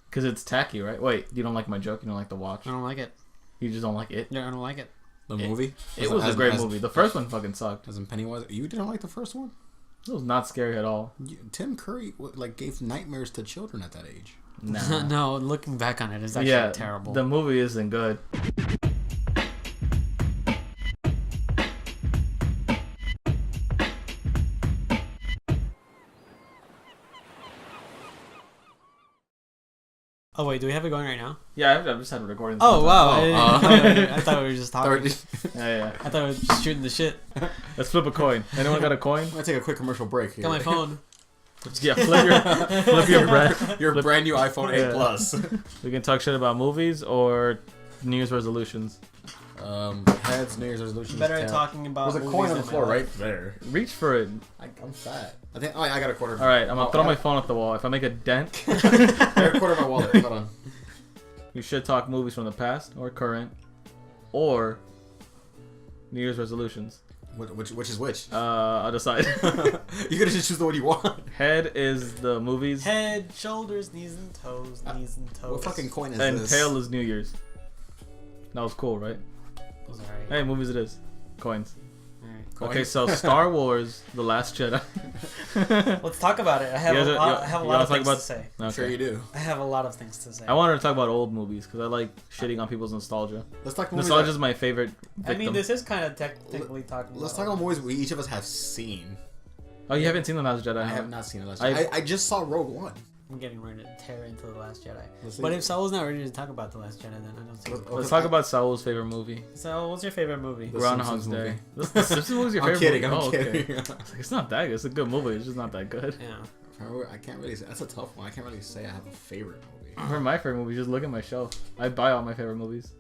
Because it's tacky, right? Wait, you don't like my joke? You don't like the watch? I don't like it. You just don't like it? Yeah, I don't like it. The movie? It was a great movie. The first one fucking sucked. As in Pennywise, you didn't like the first one? It was not scary at all. Tim Curry gave nightmares to children at that age. Nah. No, looking back on it, it's actually terrible. The movie isn't good. Oh wait, do we have it going right now? Yeah, I've just had a recording. Oh wow! I thought we were just talking. Yeah. I thought we were just shooting the shit. Let's flip a coin. Anyone got a coin? I'm gonna take a quick commercial break here. Got my phone. Yeah, flip your brand new iPhone 8 Plus. We can talk shit about movies or New Year's resolutions. Heads, New Year's resolutions. Better at talking about. There's a coin on the floor right there. Reach for it. I'm fat. I think. Oh, I got a quarter. All right, I'm gonna throw my phone at the wall. If I make a dent, I got a quarter of my wallet. Hold on. You should talk movies from the past or current, or New Year's resolutions. Which is which? I'll decide. You gotta just choose the one you want. Head is the movies. Head, shoulders, knees and toes, knees and toes. What fucking coin is and this? tail is New Year's. That was cool, right? That was alright. Hey, movies it is. Coins. Alright. Okay, so Star Wars: The Last Jedi. Let's talk about it. I have a lot of things to say. Okay. Sure you do. I have a lot of things to say. I wanted to talk about old movies because I like shitting on people's nostalgia. Let's talk movies. Nostalgia is my favorite victim. I mean, this is kind of technically talking. Let's talk about movies we each of us have seen. Oh, you haven't seen The Last Jedi? I have not seen The Last Jedi. I just saw Rogue One. I'm getting ready to tear into The Last Jedi. Let's But see. if Saul's not ready to talk about The Last Jedi, then I don't see. Let's talk about Saul's favorite movie. So, what's your favorite movie? The Groundhog's Simpsons Day. movie. The Simpsons movie is your I'm favorite kidding. movie? I'm kidding. Okay. It's not that good. It's a good movie. It's just not that good. Yeah. I can't really say. That's a tough one. I can't really say I have a favorite movie. For my favorite movie, just look at my shelf. I buy all my favorite movies.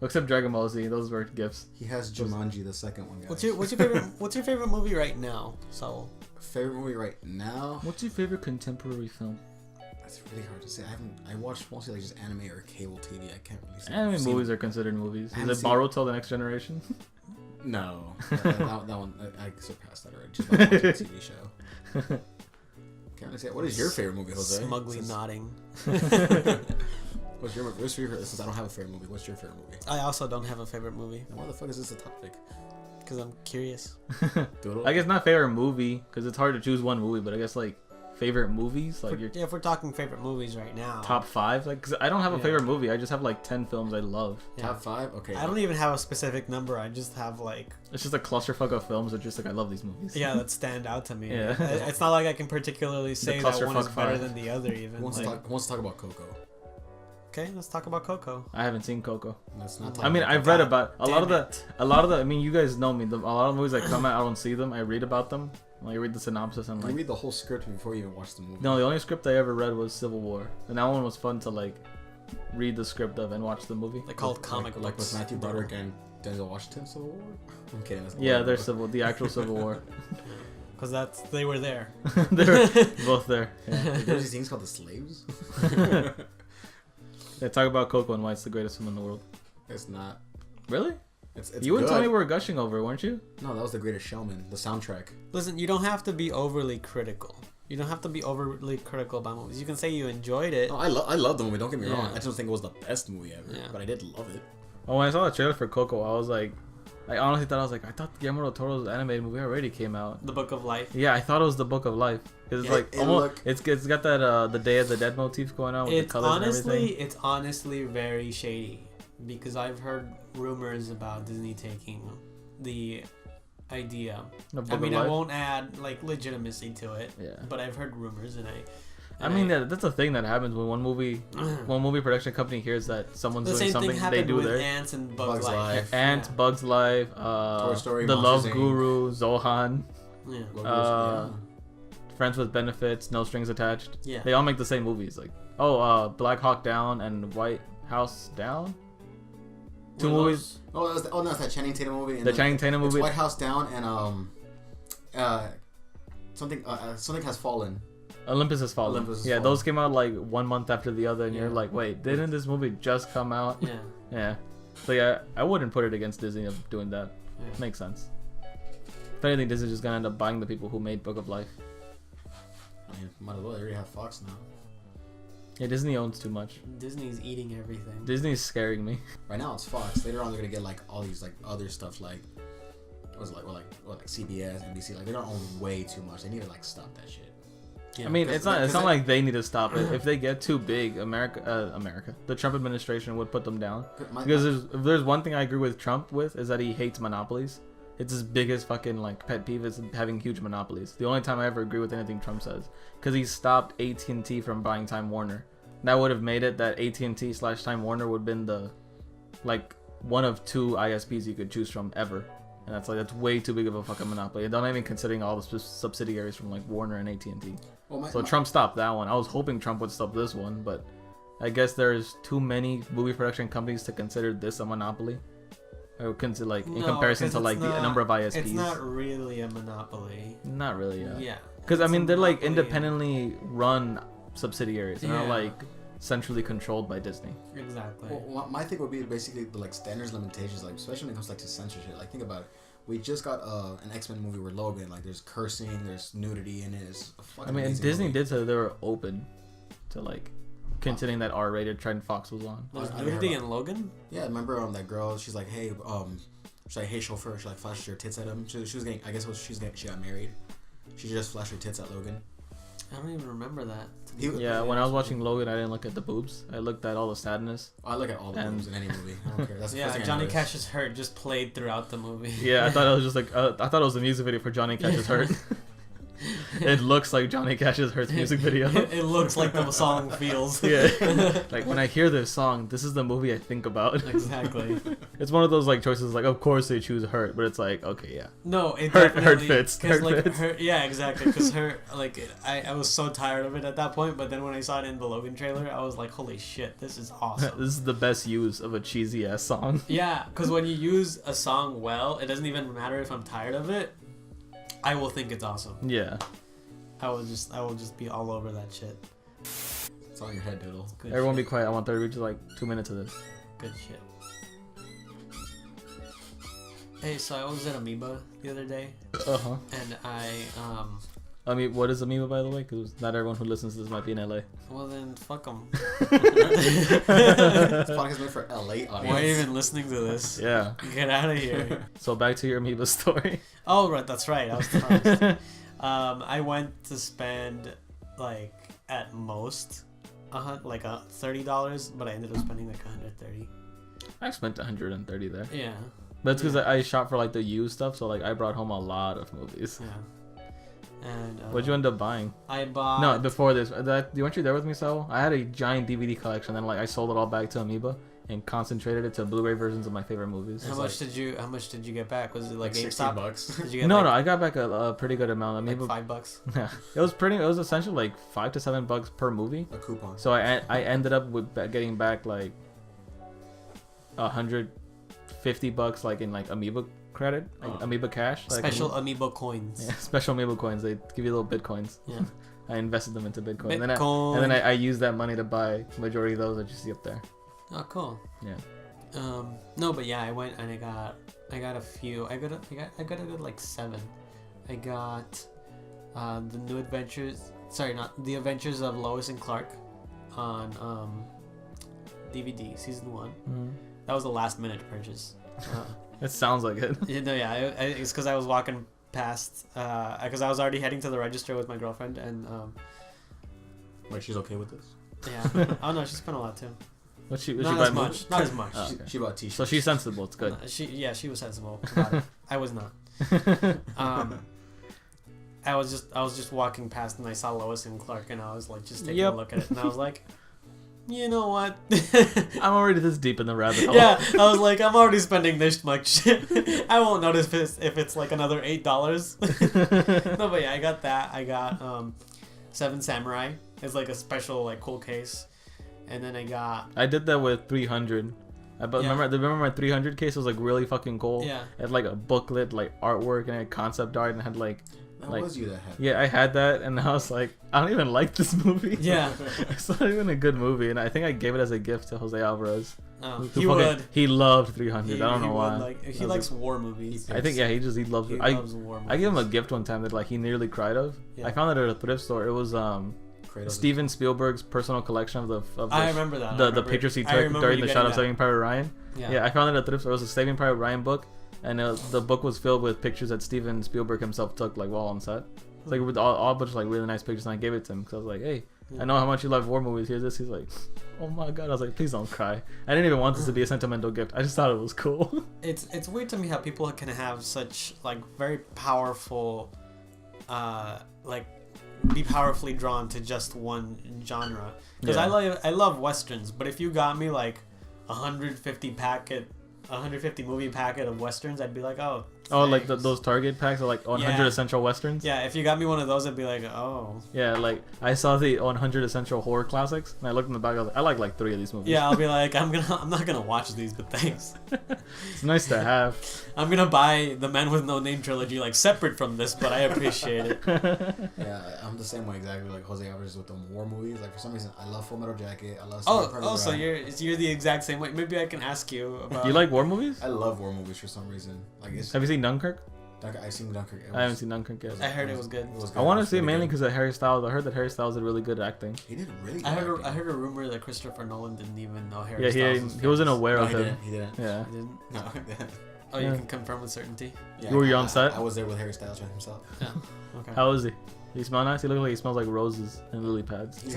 Except Dragon Ball Z. Those were gifts. He has Jumanji, the second one, guys. What's your favorite movie right now, Saul? favorite movie right now? What's your favorite contemporary film? That's really hard to say. I watched mostly like just anime or cable TV. I can't really say. Anime movies are considered movies. I Is haven't it seen- Boruto: The Next Generation? No, that one I surpassed that already. Just like watching a TV show. Can't really say. What is your favorite movie, Jose? Smugly nodding. What's your favorite? Since I don't have a favorite movie, what's your favorite movie? I also don't have a favorite movie And why the fuck is this a topic? because I'm curious. I guess not favorite movie because it's hard to choose one movie, but I guess like favorite movies, like your If we're talking favorite movies right now, top 5. Like, 'cause I don't have a Yeah. favorite movie. I just have like 10 films I love. Yeah. Top 5? Okay. I don't even have a specific number. I just have like It's just a clusterfuck of films that just like I love these movies. that stand out to me. Yeah. It's not like I can particularly say that one is clusterfuck better five. than the other. Even Who wants, like, to talk about Coco? okay, let's talk about Coco. I haven't seen Coco. Let's not talk I mean, about I've read God about a lot of damn the. I mean, you guys know me. A lot of movies that come out, I don't see them. I read about them. Like, I read the synopsis and You like. read the whole script before you even watch the movie. No, the only script I ever read was Civil War, and that one was fun to like read the script of and watch the movie. They're called comic books. Like with Matthew Broderick and Denzel Washington Civil War? I'm kidding. That's Yeah, War. they're the actual Civil War. Because they were there. They're both there. Yeah. Like, there's these things called the slaves? Yeah, talk about Coco and why it's the greatest film in the world. It's not. Really? It's You and good. Tony were gushing over it, weren't you? No, that was The Greatest Showman, the soundtrack. Listen, you don't have to be overly critical. You don't have to be overly critical about movies. You can say you enjoyed it. No, I love the movie, don't get me wrong. Yeah. I just don't think it was the best movie ever, Yeah. but I did love it. Oh, when I saw the trailer for Coco, I was like, I honestly thought I thought Guillermo del Toro's animated movie already came out. The Book of Life. Yeah, I thought it was the Book of Life. Cause it's Yeah, like it almost it's got that the Day of the Dead motif going on with the colors and everything. It's honestly very shady because I've heard rumors about Disney taking the idea. The Book I of mean, I Life. won't add like legitimacy to it. Yeah. But I've heard rumors, and I mean that's a thing that happens when one movie production company hears that someone's the doing same something thing they happened do with there. Ants and Bugs Bugs Life. Life. Ant, Yeah. Bugs Life, Story, The Love Monsters, Inc. Guru, Zohan, Yeah. Uh, Friends with Benefits, No Strings Attached. Yeah. They all make the same movies. Like Black Hawk Down and White House Down. Two What are movies. Oh, that's that Channing Tatum movie. And The then Channing Tatum it's movie. White House Down and something has fallen. Olympus Has Fallen. Olympus Has Yeah, Fallen. those came out like 1 month after the other, and Yeah. you're like, wait, didn't this movie just come out? Yeah. Yeah. So yeah, I wouldn't put it against Disney of doing that. Yeah. Makes sense. If anything, Disney's just gonna end up buying the people who made Book of Life. I mean, might as well. They already have Fox now. Yeah, Disney owns too much. Disney's eating everything. Disney's scaring me. Right now it's Fox. Later on they're gonna get like all these like other stuff like what was it, like CBS, NBC. Like they're gonna own way too much. They need to like stop that shit. I mean, it's not like they need to stop it. If they get too big, America, the Trump administration would put them down. Because if there's one thing I agree with Trump with is that he hates monopolies. It's his biggest fucking like pet peeve is having huge monopolies. The only time I ever agree with anything Trump says, because he stopped AT&T from buying Time Warner. That would have made it that AT&T/Time Warner would have been the like one of 2 ISPs you could choose from ever. And that's way too big of a fucking monopoly. And don't even considering all the subsidiaries from like Warner and AT&T. Well, Trump stopped that one. I was hoping Trump would stop this one, but I guess there's too many movie production companies to consider this a monopoly. Or consider like in comparison to like the number of ISPs. It's not really a monopoly. Not really, yeah. Yeah. Because I mean, they're like independently run subsidiaries. They're not like centrally controlled by Disney. Exactly. Well, my thing would be basically the like standards limitations, like especially when it comes like to censorship. Like think about it. We just got an X-Men movie where Logan, like there's cursing, there's nudity in it. It's a fucking amazing Disney movie. did say they were open to like continuing that R-rated trend Fox was on. There's nudity in Logan? Yeah, remember that girl? She's like, hey, she's like, hey chauffeur. She like flashed her tits at him. She was getting, I guess she got married. She just flashed her tits at Logan. I don't even remember that. Yeah, when I was watching Logan, I didn't look at the boobs. I looked at all the sadness. I look at all the boobs in any movie. I don't care. That's the first thing I Johnny notice. Cash's Hurt just played throughout the movie. Yeah, I thought it was just like I thought it was the music video for Johnny Cash's Hurt. It looks like Johnny Cash's Hurt music video. It looks like the song feels. Yeah. Like when I hear this song, this is the movie I think about. Exactly. It's one of those like choices like of course they choose Hurt, but it's like okay, yeah. No, it Hurt definitely fits. Cause Hurt like fits. her, yeah, exactly. Because her, like, I was so tired of it at that point. But then when I saw it in the Logan trailer, I was like, holy shit, this is awesome. This is the best use of a cheesy ass song. Yeah, because when you use a song well, it doesn't even matter if I'm tired of it. I will think it's awesome. Yeah. I will just be all over that shit. It's on your head, Diddle. Good Everyone shit. be quiet. I want there to reach like 2 minutes of this. Good shit. Hey, so I was at Amoeba the other day, Uh-huh. and I mean, what is Amoeba, by the way? Because not everyone who listens to this might be in LA. well then, fuck them. This podcast is meant for LA audience. Why are you even listening to this? Yeah. Get out of here. So back to your Amoeba story. Oh, right, that's right. I was promised. I went to spend like at most like $30, but I ended up spending like $130. I spent 130 there. Yeah. That's because I shop for like the used stuff, so like I brought home a lot of movies. Yeah. And What'd you end up buying? I bought. No, before this, weren't you there with me, Sal? I had a giant DVD collection, then like I sold it all back to Amoeba and concentrated it to Blu-ray versions of my favorite movies. How much did you get back? Was it like $16? GameStop? Did you get No, like, I got back a pretty good amount. like Amoeba, $5? yeah, it was essentially like $5 to $7 per movie. A coupon. So I ended up with getting back like $150 like in like Amoeba credit, like Amoeba cash. Like Special Amoeba coins. Yeah, special Amoeba coins. They give you little bitcoins. Yeah. I invested them into Bitcoin. Bitcoin. And then I used that money to buy majority of those that you see up there. Oh, cool. Yeah. No, but yeah, I went and I got a few. I got a good like 7. I got the New Adventures. Sorry, not the Adventures of Lois and Clark on DVD season 1. Mm-hmm. That was a last minute purchase. It sounds like it. It's because I was walking past because I was already heading to the register with my girlfriend and Wait, she's okay with this? yeah. Oh no, she spent a lot too. What she Not buy as much. Not as much. Oh, okay. She bought t-shirts. So she's sensible. It's good. She was sensible about it. I was not. I was just walking past and I saw Lois and Clark and I was like just taking a look at it and I was like, you know what? I'm already this deep in the rabbit hole. Yeah, I was like, I'm already spending this much. I won't notice if it's like another $8. No, but yeah, I got that. I got Seven Samurai. It's like a special like cool case, and then I did that with 300. Remember my 300 case was like really fucking cool. Yeah. It had like a booklet, like artwork, and it had concept art, and it had like. That like, was you that had. Yeah, I had that, and I was like, I don't even like this movie. Yeah. It's not even a good movie, and I think I gave it as a gift to Jose Alvarez. He loved 300. I don't know why. He likes war movies. I think he loves it. He loves war movies. I gave him a gift one time that like he nearly cried of. Yeah. I found it at a thrift store. It was Kratos. Steven Spielberg's personal collection of I remember that. The pictures he took during the shot of Saving Private Ryan. Yeah, I found it at the thrift store. It was a Saving Private Ryan book, and the book was filled with pictures that Steven Spielberg himself took, like while on set. It's like with all a bunch of like really nice pictures, and I gave it to him because I was like, hey, I know how much you love war movies. Here's this. He's like, oh my god. I was like, please don't cry. I didn't even want this to be a sentimental gift. I just thought it was cool. It's weird to me how people can have such like very powerful, like be powerfully drawn to just one genre. Because I love westerns, but if you got me like 150 movie packet of westerns, I'd be like, oh. Oh, like those Target packs are like 100 essential westerns. Yeah, if you got me one of those, I'd be like, oh. Yeah, like I saw the 100 essential horror classics, and I looked in the back. I was like, I like 3 of these movies. Yeah, I'll be like, I'm not gonna watch these, but thanks. It's nice to have. I'm gonna buy the Man with No Name trilogy like separate from this, but I appreciate it. Yeah, I'm the same way exactly like Jose Alvarez with the war movies. Like for some reason, I love Full Metal Jacket. I love. So you're the exact same way. Maybe I can ask you about. You like war movies? I love war movies for some reason. Like, have you seen Dunkirk? I've seen Dunkirk. I haven't seen Dunkirk yet. I heard it was good. I want to see it mainly because of Harry Styles. I heard that Harry Styles did really good acting. He did really good. I heard a rumor that Christopher Nolan didn't even know Harry Styles. He wasn't aware of him. He didn't. Yeah. He didn't? No. Oh, you can confirm with certainty? Yeah, were you on set? I was there with Harry Styles himself. Yeah. Okay. How is he? He smell nice? He looks like he smells like roses and lily pads. He's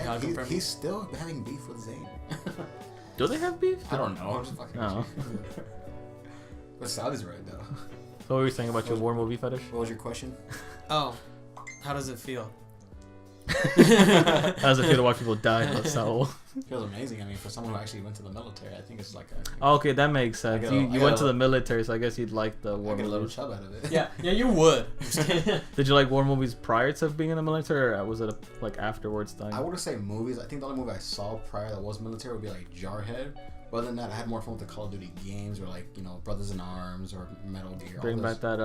still having beef with Zayn. Do they have beef? I don't know. I'm just fucking. No. But Sally's right though. So what were you saying about your war movie fetish? What was your question? Oh, how does it feel? How does it feel to watch people die? That's so. It feels amazing. I mean, for someone who actually went to the military, I think it's like a. Oh, okay, that makes sense. You went to the military, so I guess you'd like the war movies. Get a little chub out of it. Yeah, you would. Did you like war movies prior to being in the military, or was it like afterwards thing? I wouldn't say movies. I think the only movie I saw prior that was military would be like Jarhead. But other than that, I had more fun with the Call of Duty games, or like Brothers in Arms or Metal Gear. Bring back that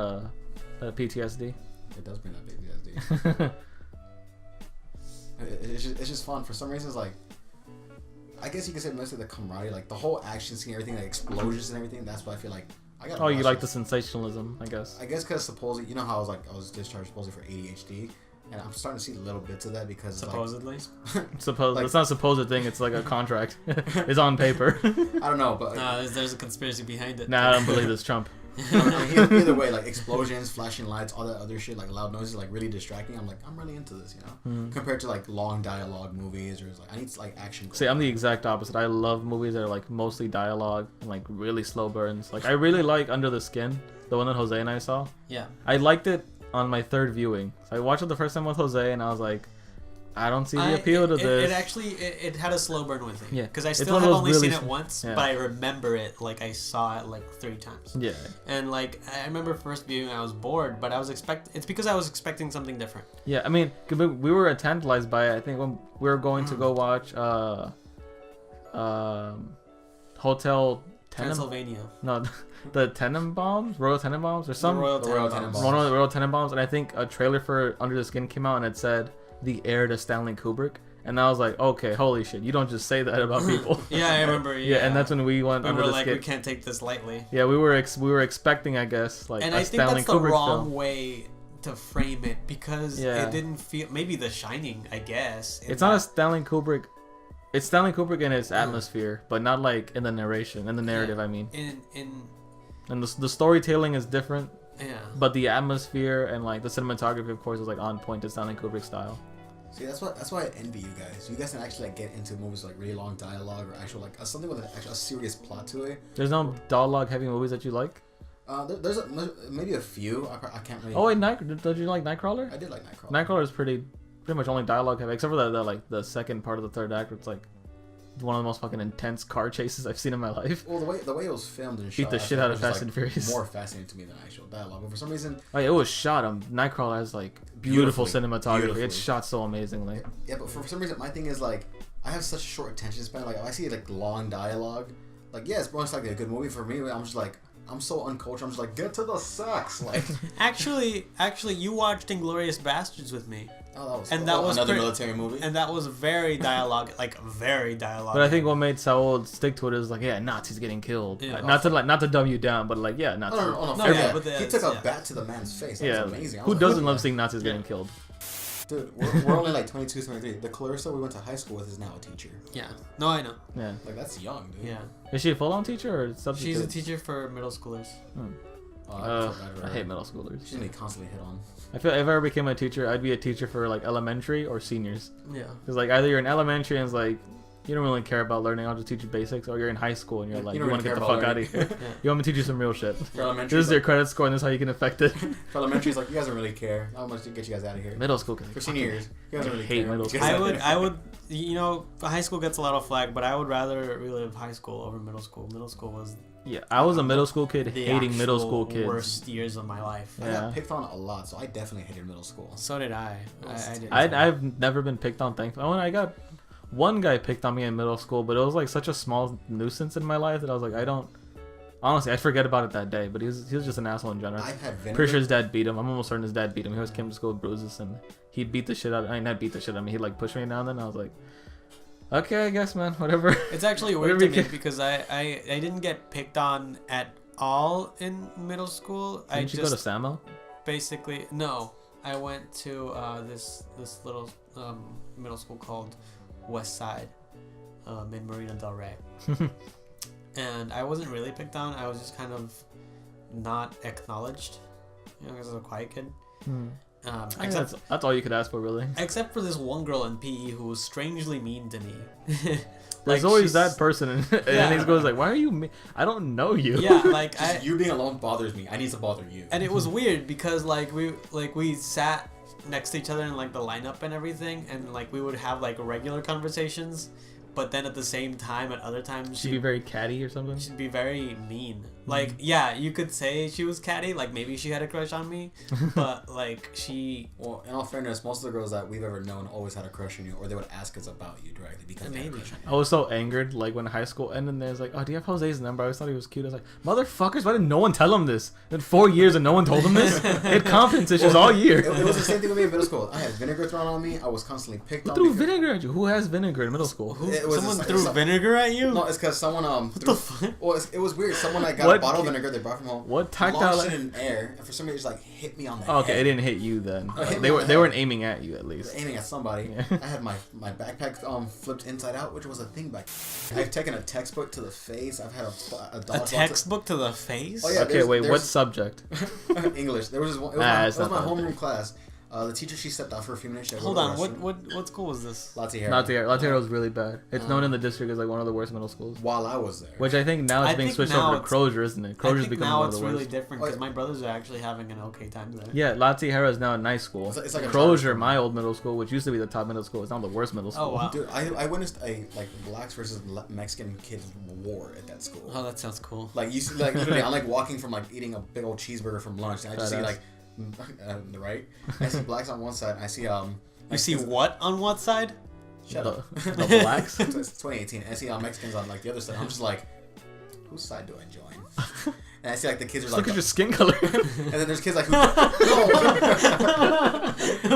PTSD. It does bring that PTSD. It's just fun. For some reasons, like I guess you could say mostly the camaraderie, like the whole action scene, everything, like explosions and everything. That's what I feel like. I got. Oh, you like the sensationalism, I guess. I guess because supposedly, you know how I was discharged supposedly for ADHD. And I'm starting to see little bits of that because supposedly, it's not a supposed thing. It's like a contract. It's on paper. I don't know, but there's a conspiracy behind it. Nah, I don't believe this Trump. Either way, like explosions, flashing lights, all that other shit, like loud noises, like really distracting. I'm really into this, compared to like long dialogue movies or like I need like action. See, I'm the exact opposite. I love movies that are like mostly dialogue and like really slow burns. Like I really like Under the Skin, the one that Jose and I saw. Yeah, I liked it on my third viewing. So I watched it the first time with Jose, and I was like, I don't see the appeal to this. It actually had a slow burn with it. Yeah, because I still have only seen it once, but I remember it like I saw it like 3 times. Yeah, and like I remember first viewing, I was bored, but it's because I was expecting something different. Yeah, I mean, we were tantalized by it. I think when we were going to go watch Hotel Transylvania. No, the Tenenbaums, Royal Tenenbaums, or some Royal Tenenbaums. One of the Royal Tenenbaums, and I think a trailer for Under the Skin came out, and it said the heir to Stanley Kubrick, and I was like, okay, holy shit, you don't just say that about people. Yeah, I remember. Yeah, and that's when we went Under the Skin. We can't take this lightly. Yeah, we were expecting, I guess, like and a I think Stanley that's the Kubrick wrong film. way to frame it because it didn't feel maybe The Shining, I guess. It's not a Stanley Kubrick. It's Stanley Kubrick in its atmosphere, but not like in the narration, in the narrative. I mean, and the storytelling is different. Yeah. But the atmosphere and like the cinematography, of course, is like on point to Stanley Kubrick style. See, that's why I envy you guys. You guys can actually like get into movies with, like really long dialogue or actual like something with a serious plot to it. There's no dialogue heavy movies that you like. There's maybe a few. I can't really. Oh wait, did you like Nightcrawler? I did like Nightcrawler. Nightcrawler is pretty much only dialogue heavy, except for the second part of the third act, where it's like one of the most fucking intense car chases I've seen in my life. Well, the way it was filmed and beat shot, the shit out of Fast and Furious. More fascinating to me than actual dialogue. But for some reason, it was shot. Nightcrawler has like beautiful cinematography. It's shot so amazingly. Yeah, but for some reason, my thing is like I have such a short attention span. Like if I see like long dialogue, like yeah, it's most likely a good movie for me. But I'm just like. I'm so uncultured. I'm just like, get to the sex. Like, actually, you watched *Inglourious Bastards* with me. Oh, that was another military movie. And that was very dialogue, very dialogue. But I think what made Saul stick to it is like, yeah, Nazis getting killed. Yeah. Not to dumb you down, but like, yeah, Nazis. No, he took a bat to the man's face. That was amazing. Who doesn't love seeing Nazis getting killed? Dude, we're only like 22, 23. The Clarissa we went to high school with is now a teacher. Yeah. No, I know. Yeah. Like, that's young, dude. Yeah. Is she a full-on teacher or substitute? She's a teacher for middle schoolers. I I hate middle schoolers. She's gonna be constantly hit on. I feel if I ever became a teacher, I'd be a teacher for like elementary or seniors. Yeah. Because like either you're in elementary and it's like you don't really care about learning, I'll just teach you basics, or you're in high school and you're like you want to get the fuck out of here. Yeah. You want me to teach you some real shit. For elementary, This is your credit score and this is how you can affect it. For elementary, it's like you guys don't really care. How much to get you guys out of here? Middle school. For seniors, you guys don't really hate care. middle school. I would, you know, high school gets a lot of flack, but I would rather relive high school over middle school. Middle school was Yeah, I was a middle school kid the hating middle actual school kids. worst years of my life. I Yeah. got picked on a lot, so I definitely hated middle school. So did I. I did. I've never been picked on, thankfully. I got one guy picked on me in middle school, but it was like such a small nuisance in my life that I was like, honestly, I forget about it that day, but he was just an asshole in general. I've had vinegar. Pretty sure his dad beat him. I'm almost certain his dad beat him. He always came to school with bruises and he beat the shit out. Not beat the shit out of me. He'd like push me down. Then I was like, okay, I guess, man, whatever. It's actually weird to me because I didn't get picked on at all in middle school. Didn't you go to Samo? Basically no. I went to this little middle school called Wayside in Marina Del Rey. And I wasn't really picked on. I was just kind of not acknowledged, you know, because I was a quiet kid. That's all you could ask for, really. Except for this one girl in PE who was strangely mean to me. There's always that person, and then he goes like, "Why are you mean? I don't know you." Yeah, like you being alone bothers me. I need to bother you. And it was weird because we sat next to each other in like the lineup and everything, and like we would have like regular conversations, but then at the same time at other times she'd be very catty or something. She'd be very mean. Like, yeah, you could say she was catty, like maybe she had a crush on me, but like she... Well, in all fairness, most of the girls that we've ever known always had a crush on you, or they would ask us about you directly because they had a crush on you. I was so angered, like when high school ended, and there's like, oh, do you have Jose's number? I always thought he was cute. I was like, motherfuckers, why didn't no one tell him this? In 4 years and no one told him this? He had confidence issues all year. It was the same thing with me in middle school. I had vinegar thrown on me. I was constantly picked on. Who threw vinegar at you? Who has vinegar in middle school? Someone threw vinegar at you? No, it's because someone What the fuck? Well, it was weird. Someone like got a bottle of vinegar they brought from home. What tactile? Launched it in air, and for some reason, just like hit me on the head. Okay, it didn't hit you then. Hit me They on were the they head. weren't aiming at you at least. Aiming at somebody. Yeah. I had my backpack flipped inside out, which was a thing back. I've taken a textbook to the face. I've had a dog. A textbook to the face? Oh, yeah. Okay, wait. What subject? English. There was this one. It was my homeroom class. The teacher, she stepped out for a few minutes. Hold on. What school was this? Latiero was really bad. It's known in the district as like one of the worst middle schools. While I was there. Which I think now it's being switched over to Crozier, isn't it? Crozier's becoming one of the worst. Now it's really different because my brothers are actually having an okay time there. Yeah, Latiero is now a nice school. It's like a Crozier, my old middle school, which used to be the top middle school, is now the worst middle school. Oh wow. Dude, I witnessed a blacks versus Mexican kids war at that school. Oh, that sounds cool. Like you see, like literally, I'm like walking from like eating a big old cheeseburger from lunch, and I just see like, the right. I see blacks on one side. And I see You see what on what side? Shut up. The blacks. It's 2018. And I see Mexicans on like the other side. I'm just like, whose side do I join? And I see like the kids are Just like, look at your skin color. and then there's kids like, who?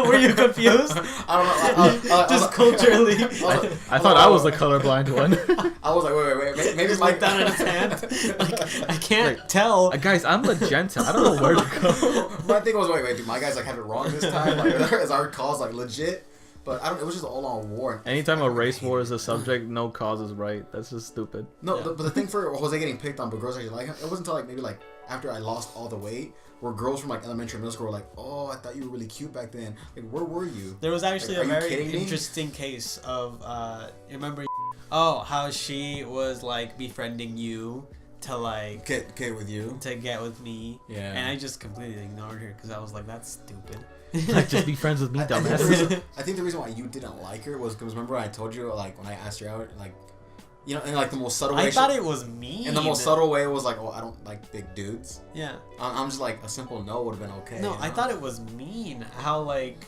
Were you confused? I don't know. Just culturally. I thought I was the colorblind one. I was like, wait. Maybe Just my looked down at his hand. Like, I can't tell. Guys, I'm magenta. I don't know where to go. My thing was, wait, do my guys like have it wrong this time? Like, is our cause like legit? But I don't. It was just all on war. Anytime a race war is a subject, no cause is right. That's just stupid. No, but the thing for Jose getting picked on, but girls actually like him. It wasn't until like maybe like after I lost all the weight, where girls from like elementary, middle school were like, "Oh, I thought you were really cute back then. Like, where were you?" There was actually like, a very kidding me? interesting case of remember? Oh, how she was like befriending you to like get with you to get with me. Yeah. And I just completely ignored her because I was like, that's stupid. Like, just be friends with me, dumbass. I think the reason why you didn't like her was because remember I told you like when I asked her out, like, you know, in like the most subtle way. I thought it was mean. In the most subtle way, it was like, oh, I don't like big dudes. Yeah. I'm just like a simple no would have been okay. No, you know? I thought it was mean how like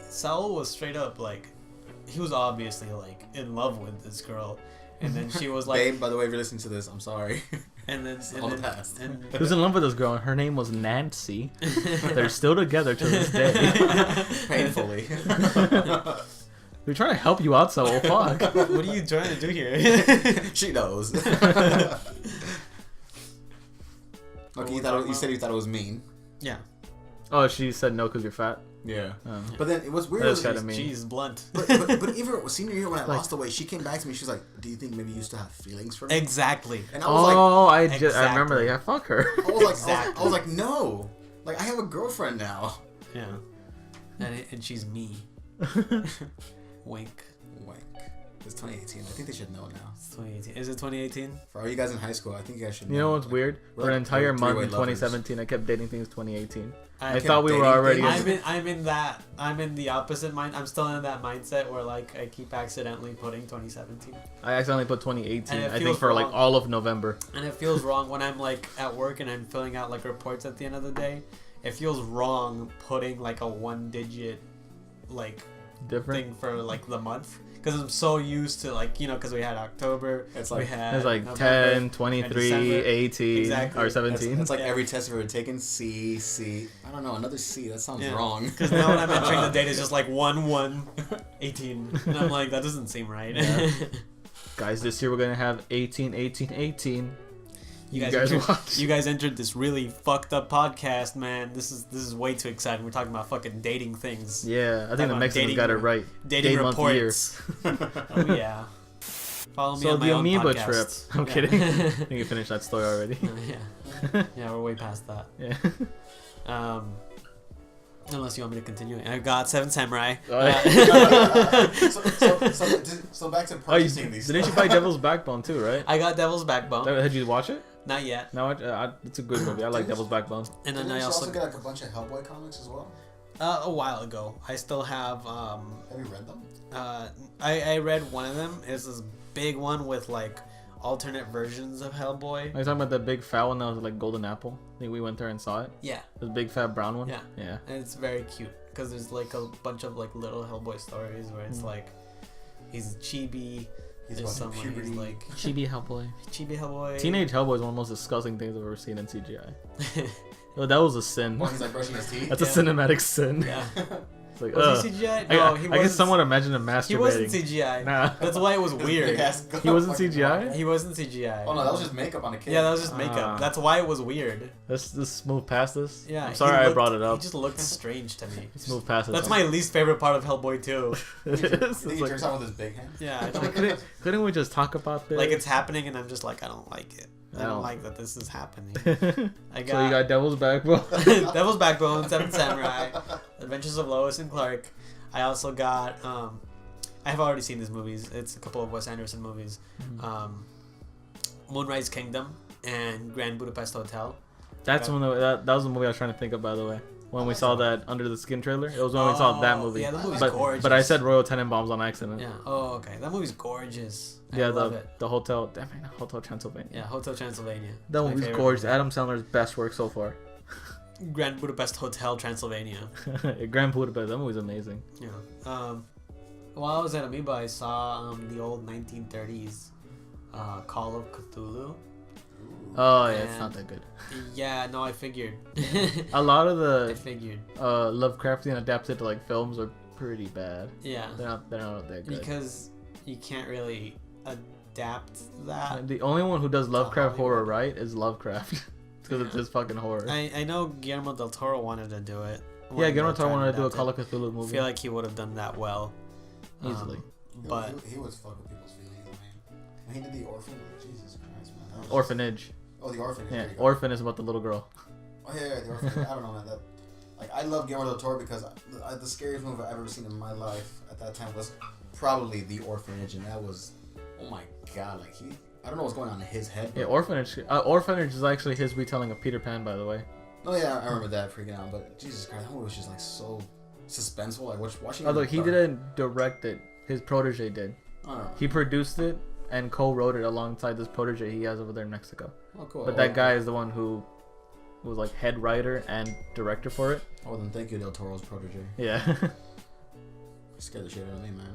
Saul was straight up like he was obviously like in love with this girl, and then she was like, babe, by the way, if you're listening to this, I'm sorry. And then all the past. He was in love with this girl, and her name was Nancy. They're still together to this day. Painfully. We're trying to help you out, so fuck. what are you trying to do here? She knows. Okay, you said you thought it was mean. Yeah. Oh, she said no because you're fat. Yeah. Oh. But then it was weird. That's kinda mean. Jeez, blunt. But even senior year when I lost the weight, she came back to me. She was like, "Do you think maybe you used to have feelings for me?" Exactly. And I was I remember that. Yeah, fuck her. I was like, exactly. I was like, no. Like, I have a girlfriend now. Yeah. And she's me. Wink. It's 2018. I think they should know now. It's 2018. Is it 2018? For all you guys in high school, I think you guys should know. You know what's weird? For an entire month in three-way 2017, I kept dating things 2018. I kept thought we were dating already. things. I'm in the opposite mind. I'm still in that mindset where like I keep accidentally putting 2017. I accidentally put 2018. And it I think feels for like wrong. all of November. And it feels wrong when I'm like at work and I'm filling out like reports at the end of the day. It feels wrong putting like a 1-digit like Different. thing for like the month. Because I'm so used to like, you know, because we had October, It's like- we had It's like November, 10, 23, December. 18, Exactly. or That's 17. like Yeah. every test we've ever taken. C. I don't know, another C. That sounds wrong. Because now when I'm entering the date, it's just like 1-1-18. And I'm like, that doesn't seem right. Yeah. Guys, this year we're gonna have 18, 18, 18. You guys watch. You guys entered this really fucked up podcast, man. This is way too exciting. We're talking about fucking dating things. Yeah, I think the about Mexicans dating- got it right. Dating Day, month, year. reports. Oh yeah. Follow me So on my the own amoeba podcast. trip. I'm kidding. I think you finished that story already. Yeah. Yeah, we're way past that. Yeah. Unless you want me to continue. I got 7 Samurai. So back to Oh, purchasing these. didn't you buy Devil's Backbone too, right? I got Devil's Backbone. Had you watch it? Not yet. No, it's a good movie. I like Devil's Backbone. And then Didn't I you also get like a bunch of Hellboy comics as well? a while ago. I still have Have you read them? I read one of them. It's this big one with like alternate versions of Hellboy. Are you talking about that big fat one that was like golden apple? I think we went there and saw it. Yeah. The big fat brown one. Yeah. Yeah. And it's very cute because there's like a bunch of like little Hellboy stories where it's like he's chibi. He's There's going through someone who's puberty. like Chibi Hellboy. chibi Hellboy. Teenage Hellboy is one of the most disgusting things I've ever seen in CGI. Yo, that was a sin. When he's like brushing his teeth. That's a cinematic sin. Yeah. It's like, Was he CGI? No, I he can wasn't. somewhat imagine him masturbating. He wasn't CGI. Nah. That's why it was weird. He wasn't CGI? He wasn't CGI. Oh no, that was just makeup on a kid. Yeah, that was just makeup. That's why it was weird. Let's move past this. Yeah. I'm sorry I brought it up. He just looked strange to me. Let's move past it. That's my least favorite part of Hellboy 2. It is. You It's think he like, jerks out with his big hand? Yeah, I it's don't like, couldn't we just talk about this? like it's happening and I'm just like I don't like it. I No. don't like that this is happening. I So got, you got Devil's Backbone. Devil's Backbone, 7 Samurai, Adventures of Lois and Clark. I also got I have already seen these movies. It's a couple of Wes Anderson movies. Moonrise Kingdom and Grand Budapest Hotel. That's Okay. one that was the movie I was trying to think of, by the way. When we saw that Under the Skin trailer, it was when we saw that movie. Yeah, the movie's but gorgeous. but I said Royal Tenenbaums on accident. Yeah. Oh, okay. That movie's gorgeous. I Yeah, love it. the hotel, definitely not Hotel Transylvania. Yeah, Hotel Transylvania. That It's my movie's favorite gorgeous. movie. Adam Sandler's best work so far. Grand Budapest Hotel Transylvania. Grand Budapest, that movie's amazing. Yeah. While I was at Amoeba, I saw the old 1930s Call of Cthulhu. Oh yeah, it's And- not that good. Yeah, no, I figured. A lot of I the figured. Lovecraftian adapted to like films are pretty bad. Yeah. They're not that good. Because you can't really adapt that. The only one who does Lovecraft Hollywood. horror right is Lovecraft. Because it's just fucking horror. I know Guillermo del Toro wanted to do it. Yeah, Guillermo del Toro tried wanted to do a adapt Call it. of Cthulhu I movie. feel like he would have done that well. Easily. But he was fucking people's feelings. I mean, when he did the orphan. Jesus Christ, man. That was Orphanage. Oh, the orphan. Yeah, There you go. Orphan is about the little girl. Oh yeah, the orphan. I don't know, man. That like I love Guillermo del Toro because the scariest movie I've ever seen in my life at that time was probably The Orphanage, and that was, oh my god, like I don't know what's going on in his head. Yeah, Orphanage. Orphanage is actually his retelling of Peter Pan, by the way. Oh yeah, I remember that freaking out. But Jesus Christ, that movie was just like so suspenseful. Like watching. Although he didn't direct it, his protege did. Oh, He produced it and co-wrote it alongside this protege he has over there in Mexico. oh cool. But that guy is the one who was like head writer and director for it. Oh, then thank you, Del Toro's protege. Yeah. Scared the shit out of me, man.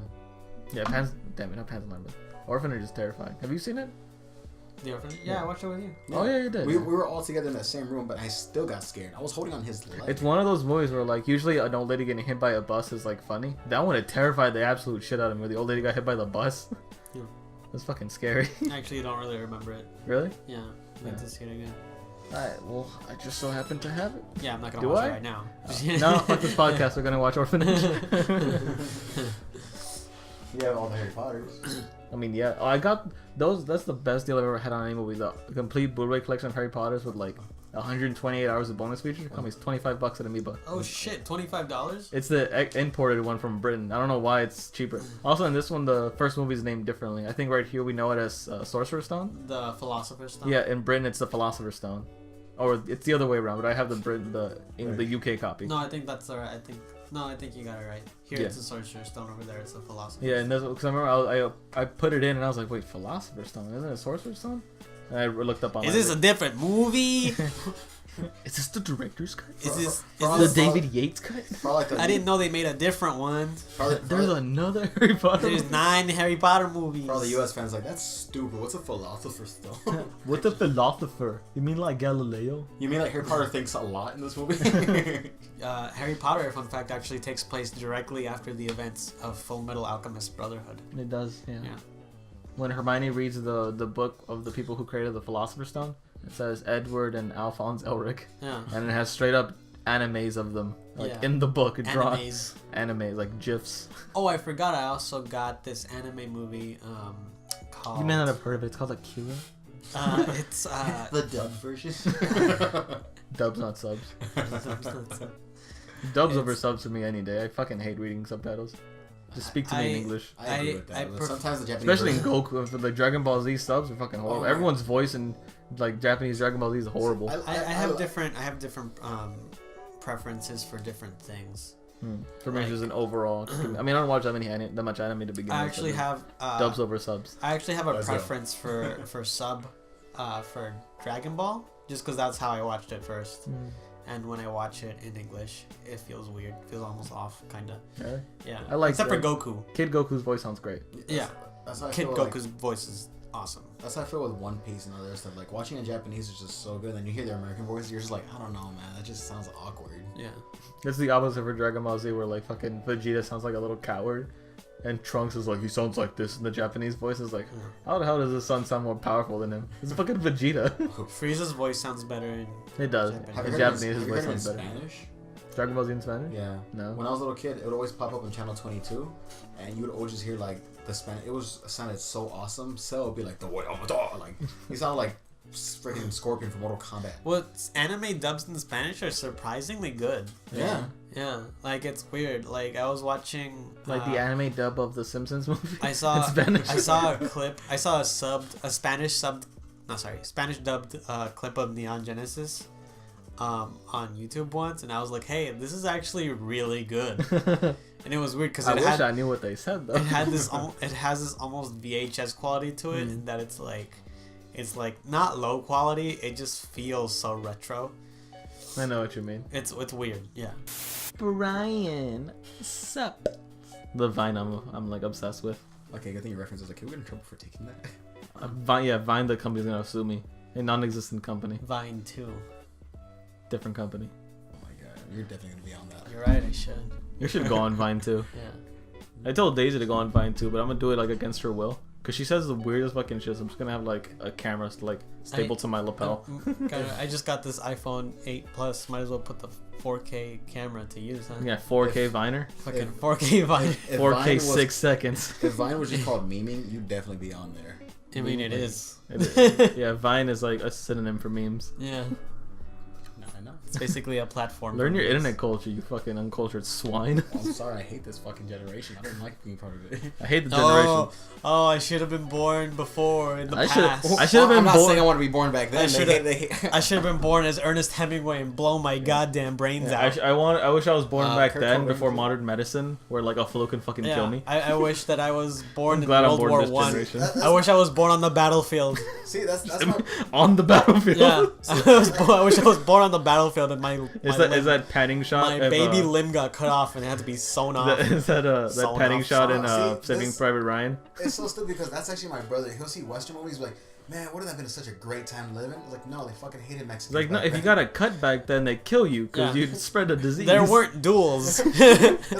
Yeah, Pan's. Damn it, not Pan's Labyrinth. Orphanage is terrifying. Have you seen it? The Orphanage? Yeah, I watched it with you. Oh yeah, you did. We were all together in that same room, but I still got scared. I was holding on his leg. It's one of those movies where like usually an old lady getting hit by a bus is like funny. That one it terrified the absolute shit out of me. Where the old lady got hit by the bus. Yeah. That's fucking scary. I actually don't really remember it. Really? Yeah, I need Yeah. to see it again. Alright, well, I just so happen to have it. Yeah, I'm not gonna Do watch I? it right now. No, fuck this podcast. We're gonna watch Orphanage. You have all the Harry Potters. I mean, yeah. Oh, I got those. That's the best deal I've ever had on any movie. The complete Blu-ray collection of Harry Potter's with like 128 hours of bonus features. It cost me $25 at Amoeba. Oh shit, $25? It's the imported one from Britain. I don't know why it's cheaper. Also, in this one, the first movie is named differently. I think right here we know it as Sorcerer's Stone. The Philosopher's Stone? Yeah, in Britain it's the Philosopher's Stone. Or it's the other way around, but I have the UK copy. No, I think that's alright. I think you got it right. Here it's the Sorcerer's Stone, over there it's the Philosopher's Yeah, and because I remember I put it in and I was like, wait, Philosopher's Stone? Isn't it Sorcerer's Stone? And I looked up on. Is this a different movie? Is this the director's cut? Is the David Yates cut? I didn't know they made a different one. There's another Harry Potter. There's 9 Harry Potter movies. For all the U.S. fans, like, that's stupid. What's a Philosopher's Stone? What's a philosopher? You mean like Galileo? You mean like Harry Potter thinks a lot in this movie? Harry Potter, fun fact, actually takes place directly after the events of Full Metal Alchemist Brotherhood. It does, yeah. Yeah. When Hermione reads the book of the people who created the Philosopher's Stone, it says Edward and Alphonse Elric. Yeah. And it has straight up animes of them. Like Yeah. in the book, drawn. Animes. Anime, like GIFs. Oh, I forgot. I also got this anime movie called. You may not have heard of it. It's called Akira. It's the dub version. Dubs, not subs. Dubs over subs for me any day. I fucking hate reading subtitles. Just speak to me in English. I agree with that. But sometimes the Japanese Especially in version, Goku, for the Dragon Ball Z subs are fucking horrible. Everyone's voice in like Japanese Dragon Ball Z is horrible. I have different preferences for different things. For me, it's just an overall. I mean, I don't watch that much anime to begin with. I actually have dubs over subs. I actually have a preference for sub for Dragon Ball, just because that's how I watched it first. And when I watch it in English, it feels weird. It feels almost off, kind of. Really? Yeah. I like Except for Goku. Kid Goku's voice sounds great. That's how I Kid feel Goku's voice is awesome. That's how I feel with One Piece and other stuff. Like, watching in Japanese is just so good. Then you hear their American voices, you're just like, I don't know, man. That just sounds awkward. Yeah. It's the opposite for Dragon Ball Z, where like fucking Vegeta sounds like a little coward, and Trunks is like, he sounds like this, and the Japanese voice is like, how the hell does his son sound more powerful than him? It's fucking Vegeta. Frieza's voice sounds better in It does. Japanese. In Japanese, his voice sounds better. Spanish? Dragon Ball Z in Spanish? Yeah. No. When I was a little kid, it would always pop up on channel 22, and you would always just hear like the Spanish. It sounded so awesome. So it'd be like the way like he sounded like freaking Scorpion from Mortal Kombat. Well, anime dubs in Spanish are surprisingly good. Yeah. Yeah, like it's weird. Like I was watching Like the anime dub of the Simpsons movie. I saw in Spanish. I saw a clip. I saw a Spanish dubbed clip of Neon Genesis on YouTube once, and I was like, hey, this is actually really good. And it was weird because I wish I knew what they said though. It has this almost VHS quality to it, in that it's like not low quality. It just feels so retro. I know what you mean. It's weird. Yeah. Brian, sup? The Vine I'm like obsessed with. Okay, good thing your reference was like, can we get in trouble for taking that? Vine, the company's gonna sue me. A non-existent company. Vine 2. Different company. Oh my god, you're definitely gonna be on that. You're right. I should. You should go on Vine too. Yeah. I told Daisy to go on Vine too, but I'm gonna do it like against her will. Cause she says the weirdest fucking shit. So I'm just gonna have like a camera like stapled to my lapel. I just got this iPhone 8 Plus. Might as well put the 4K camera to use, huh? Yeah, 4K Viner. Fucking 4K Vine. 4K 6 seconds. If Vine was just called memeing, you'd definitely be on there. I mean, it is. Yeah, Vine is like a synonym for memes. Yeah. No, I know. It's basically a platform. Learn your internet culture, you fucking uncultured swine. I'm sorry, I hate this fucking generation. I don't like being part of it. I hate the generation. Oh, I should have been born before in the past. I should have been I'm not born. saying I want to be born back then. I should have been born as Ernest Hemingway and blow my goddamn brains out. I wish I was born back Kurt then Cobain before too. modern medicine, where like a flu can fucking kill me. I wish that I was born in glad I'm World born War this One. generation. I wish I was born on the battlefield. See, that's my... On the battlefield. Yeah, I wish I was born on the battlefield and Is that panning shot? my baby limb got cut off and it had to be sewn off. Is that Sewn panning off, shot sewn in off. See, Saving this- Private Ryan? It's so stupid because that's actually my brother. He'll see Western movies like, man, wouldn't that have been such a great time living? Like, no, they fucking hated Mexicans. Like, no, if you got a cutback, then they kill you because you spread a disease. There weren't duels. It's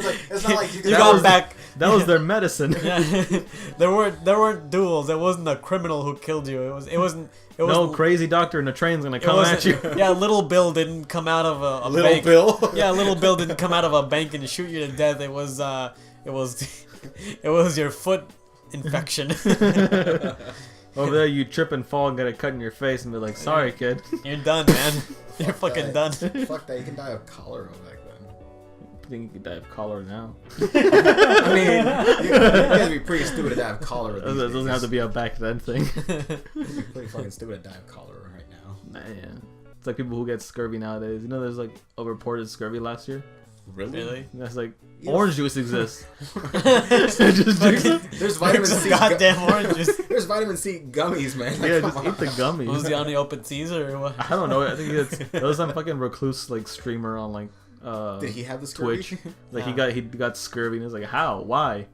not like you got back. That was their medicine. Yeah. there weren't duels. It wasn't a criminal who killed you. It wasn't. No crazy doctor in the train's gonna come at you. Yeah, Little Bill didn't come out of a Little bank. Bill. Yeah, Little Bill didn't come out of a bank and shoot you to death. It was your foot infection. Over there, you trip and fall and get a cut in your face and be like, "Sorry, kid." You're done, man. You're fucking done. Fuck that. You can die of cholera back then. I think you could die of cholera now. I mean, you have to be pretty stupid to die of cholera. It doesn't have to be a back then thing. You'd be pretty fucking stupid to die of cholera right now. Nah, yeah. It's like people who get scurvy nowadays. You know, there's like a reported scurvy last year. Really? That's like orange juice exists. There's vitamin C. Goddamn oranges. There's vitamin C gummies, man. Like, Yeah, just eat the gummies. Was he on the open season or what? I don't know. I think there was some fucking recluse like streamer on like did he have the scurvy? Twitch. Like he got scurvy and it's like how? Why?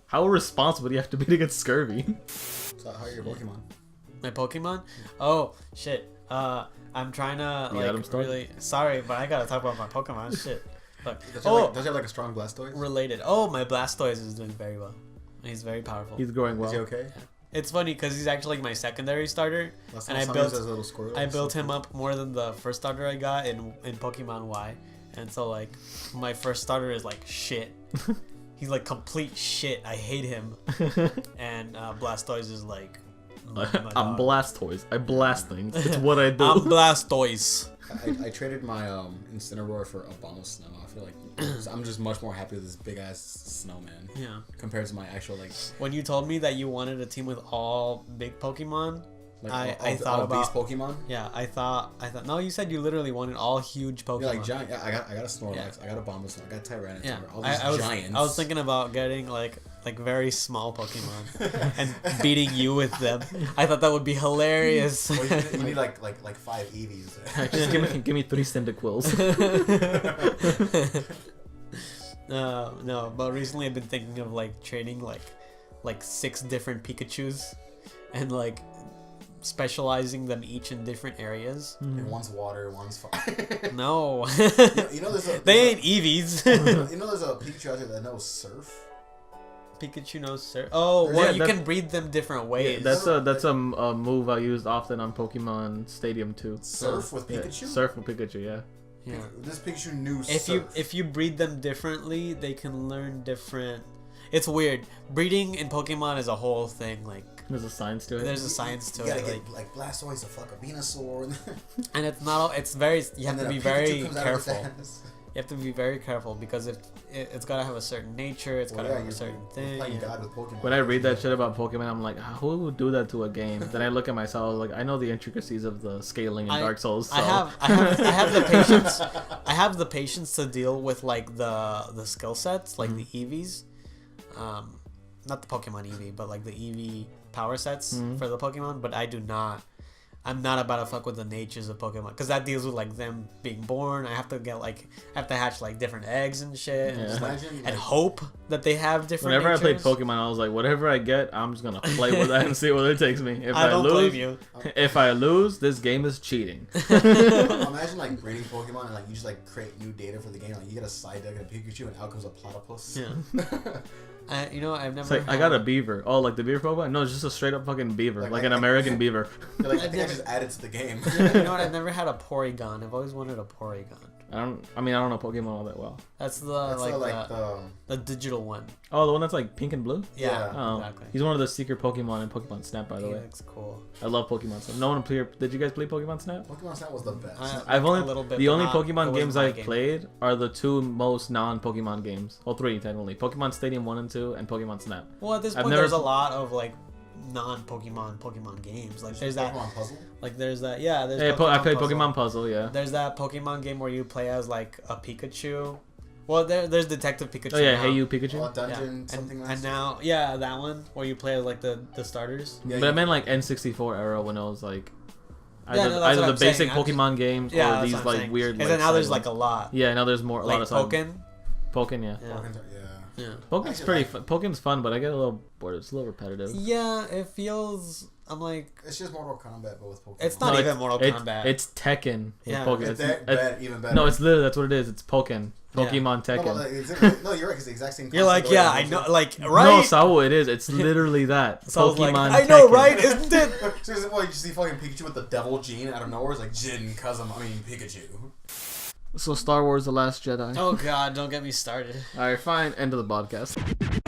How irresponsible do you have to be to get scurvy? So how are your Pokemon? My Pokemon? Oh shit. I'm trying to really sorry, but I gotta talk about my Pokemon. Shit. Look. Does he have like a strong Blastoise? Related. Oh, my Blastoise is doing very well. He's very powerful. He's growing well. Is he okay? Yeah. It's funny because he's actually like my secondary starter, and I built him up more than the first starter I got in Pokemon Y, and so like my first starter is like shit. He's like complete shit. I hate him. And Blastoise is like. I'm Blastoise. I blast things. It's what I do. I'm Blastoise. I traded my Incineroar for Abomasnow. I feel like I'm just much more happy with this big ass snowman. Yeah. Compared to my actual like. When you told me that you wanted a team with all big Pokemon, like I thought about these Pokemon. Yeah, I thought. No, you said you literally wanted all huge Pokemon. Yeah, like giant. Yeah, I got a Snorlax. Yeah. I got a Abomasnow. I got Tyranitar. Yeah. All these giants. I was thinking about getting like very small Pokemon and beating you with them. I thought that would be hilarious. Well, you need like 5 Eevees. Just give me 3 Cyndaquils. No, but recently I've been thinking of like training like 6 different Pikachus and like specializing them each in different areas. And one's water, one's fire. No. You know they ain't Eevees. You know there's a Pikachu out there that knows surf? Pikachu knows surf. Oh, well, you can breed them different ways. Yeah, that's a move I used often on Pokemon Stadium 2. Surf with Pikachu? Yeah, surf with Pikachu, yeah. Yeah. This Pikachu knew surf. If you breed them differently, they can learn different. It's weird. Breeding in Pokemon is a whole thing. Like there's a science to it. There's a science to it. You gotta get like Blastoise to fuck a Venusaur. And it's not. It's very. You have to be very careful. You have to be very careful because if it's gotta have a certain nature, it's gotta have a certain thing. God with Pokemon. When I read that shit about Pokemon, I'm like, who would do that to a game? Then I look at myself, like I know the intricacies of the scaling in Dark Souls. So. I have the patience. I have the patience to deal with like the skill sets, like the Eevees. Not the Pokemon Eevee, but like the Eevee power sets for the Pokemon. But I do not. I'm not about to fuck with the natures of Pokemon because that deals with like them being born. I have to hatch like different eggs and shit, and hope that they have different. Whenever natures. I played Pokemon, I was like, whatever I get, I'm just gonna play with that and see where it takes me. If I don't blame you. If I lose, this game is cheating. Imagine like breeding Pokemon and like you just like create new data for the game. Like you get a Psyduck and a Pikachu, and out comes a Platypus. Yeah. I've never. It's like I got a beaver. Oh, like the beaver Pokemon? No, it's just a straight up fucking beaver, like an American beaver. Like I think I just added to the game. You know what? I've never had a Porygon. I've always wanted a Porygon. I don't know Pokemon all that well. That's the digital one. Oh, the one that's like pink and blue? Yeah, oh, exactly. He's one of the secret Pokemon in Pokemon Snap, by the way. Looks cool. I love Pokemon Snap. No one did you guys play Pokemon Snap? Pokemon Snap was the best. The only Pokemon games I've played are the 2 most non-Pokemon games. Well, 3 technically. Pokemon Stadium 1 and 2 and Pokemon Snap. Well, at this point there's a lot of like non-Pokemon games. Like there's that Pokemon Puzzle. Like there's that. Yeah, there's. I played Pokemon Puzzle. Yeah. There's that Pokemon game where you play as like a Pikachu. Well, there's Detective Pikachu. Oh yeah, now. Hey You Pikachu. Dungeon something. And now, yeah, that one where you play as like the starters. Yeah, but I meant like N64 era when it was like. Either the basic Pokemon games or these like weird. And then now there's like a lot. Yeah, now there's more. A lot of Pokken. Pokken, yeah. Yeah. Pokemon's pretty fun. Pokemon's fun, but I get a little bored. It's a little repetitive. Yeah, it feels. I'm like. It's just Mortal Kombat, but with Pokemon. It's not even Mortal Kombat. It's Tekken. Yeah. Pokemon. It's even better. No, it's literally that's what it is. It's Pokemon. Pokemon Tekken. No, you're right. It's the exact same. You're like, yeah, I know, like, right? No, Saul, it is. It's literally that. So Pokemon I know, Tekken. right? Isn't it? Seriously, well, you see fucking Pikachu with the devil gene out of nowhere. It's like Jin, Pikachu. So Star Wars: The Last Jedi. Oh God, don't get me started. All right, fine. End of the podcast.